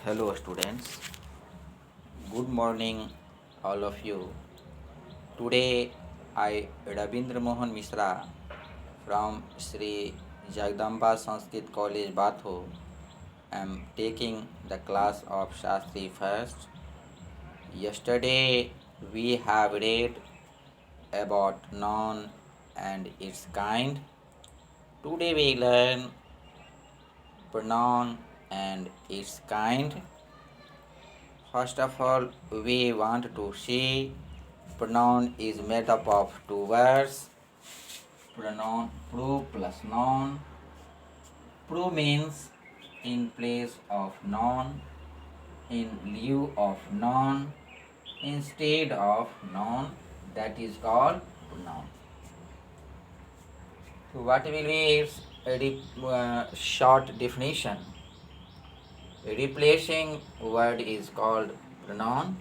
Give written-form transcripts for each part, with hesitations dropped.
Hello, students. Good morning, all of you. Today, I, Rabindra Mohan Mishra, from Sri Jagdamba Sanskrit College, Batho, am taking the class of Shastri first. Yesterday, we have read about noun and its kind. Today, we learn pronoun and its kind. First of all, we want to see pronoun is made up of two words. Pronoun pro plus noun. Pro means in place of noun, in lieu of noun, instead of noun. That is called pronoun. So what will be its short definition? Replacing word is called pronoun.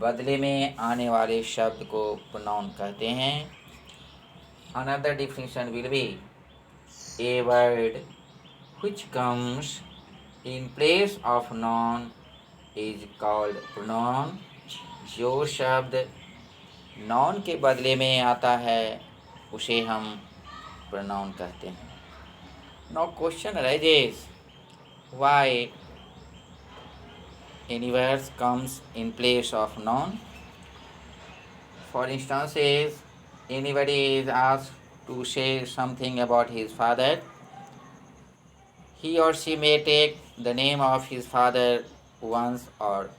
बदले में आने वाले शब्द को pronoun कहते हैं. Another definition will be a word which comes in place of noun is called pronoun. जो शब्द noun के बदले में आता है उसे हम pronoun कहते हैं. Now question arises, why any words comes in place of noun? For instance, anybody is asked to say something about his father, he or she may take the name of his father once or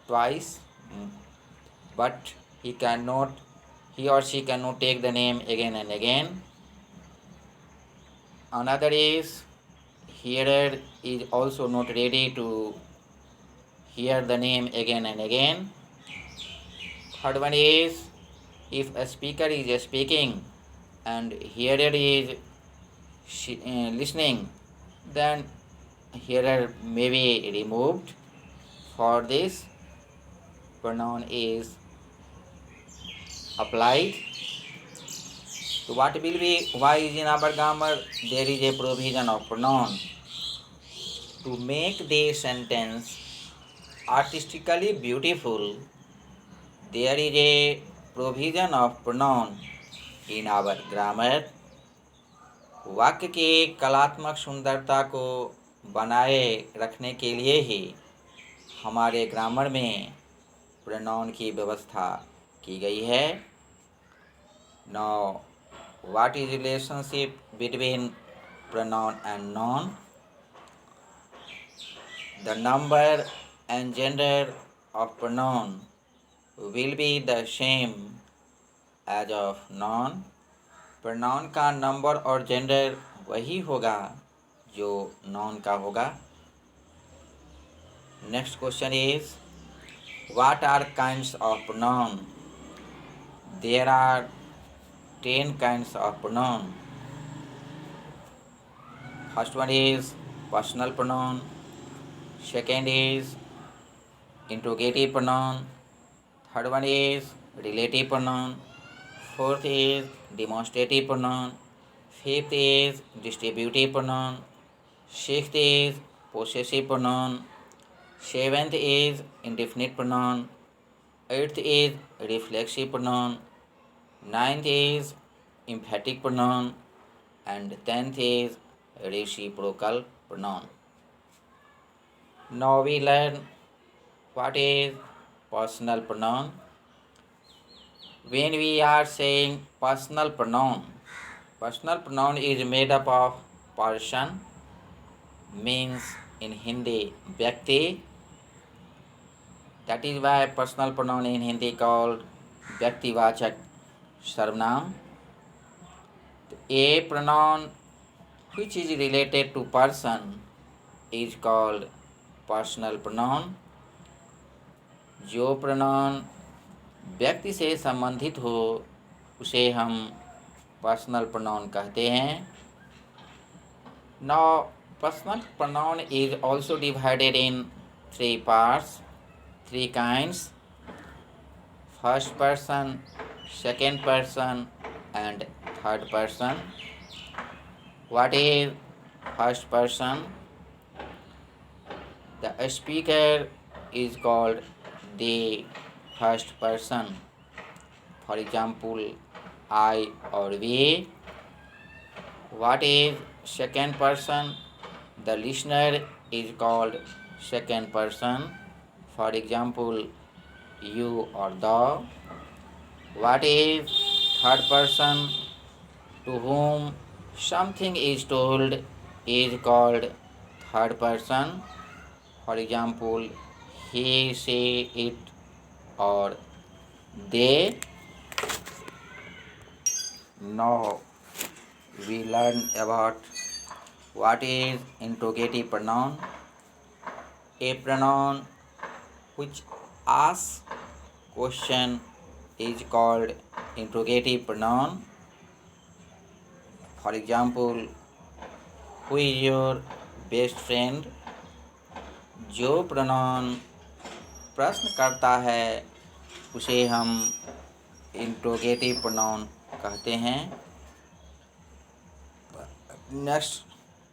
twice, but he or she cannot take the name again and again. Another is, hearer is also not ready to hear the name again and again. Third one is, if a speaker is speaking and hearer is listening, then hearer may be removed. For this, pronoun is applied. So what will be, why is in our grammar there is a provision of pronoun? To make the sentence artistically beautiful, there is a provision of pronoun in our grammar. वाक्य के कलात्मक सुंदरता को बनाए रखने के लिए ही हमारे ग्रामर में प्रोनाउन की व्यवस्था की गई है. Now what is relationship between pronoun and noun? The number and gender of pronoun will be the same as of noun. pronoun का नंबर और जेंडर वही होगा जो noun का होगा. Next question is, what are kinds of pronoun? There are 10 kinds of pronoun. First one is personal pronoun. Second is interrogative pronoun. Third one is relative pronoun. Fourth is demonstrative pronoun. Fifth is distributive pronoun. Sixth is possessive pronoun. Seventh is indefinite pronoun. Eighth is reflexive pronoun. Ninth is emphatic pronoun. And 10th is reciprocal pronoun. Now we learn what is personal pronoun. When we are saying personal pronoun is made up of person, means in Hindi व्यक्ति. That is why personal pronoun in Hindi called व्यक्तिवाचक सर्वनाम. A pronoun which is related to person is called personal pronoun. जो pronoun व्यक्ति से संबंधित हो उसे हम personal pronoun कहते हैं. Now personal pronoun is also divided in three parts, three kinds: first person, second person, and third person. What is first person? The speaker is called the first person. For example, I or we. What is second person? The listener is called second person. For example, you or the. What is third person? To whom something is told is called third person. For example, he, she, it, or they. Now we learn about what is interrogative pronoun. A pronoun which asks question is called interrogative pronoun. For example, who is your best friend? जो pronoun प्रश्न करता है उसे हम interrogative pronoun कहते हैं. Next,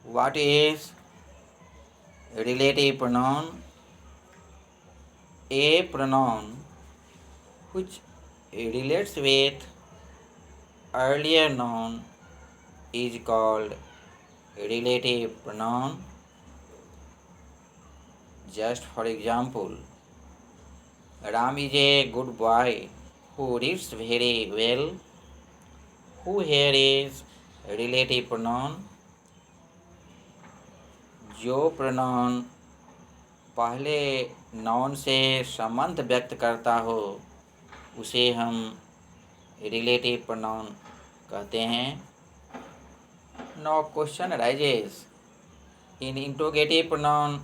what is relative pronoun? A pronoun which relates with earlier noun is called relative pronoun. Just for example, Ram is a good boy who reads very well. Who here is relative pronoun. जो pronoun पहले noun से संबंध व्यक्त करता हो उसे हम relative pronoun कहते हैं. Now question arises, in interrogative pronoun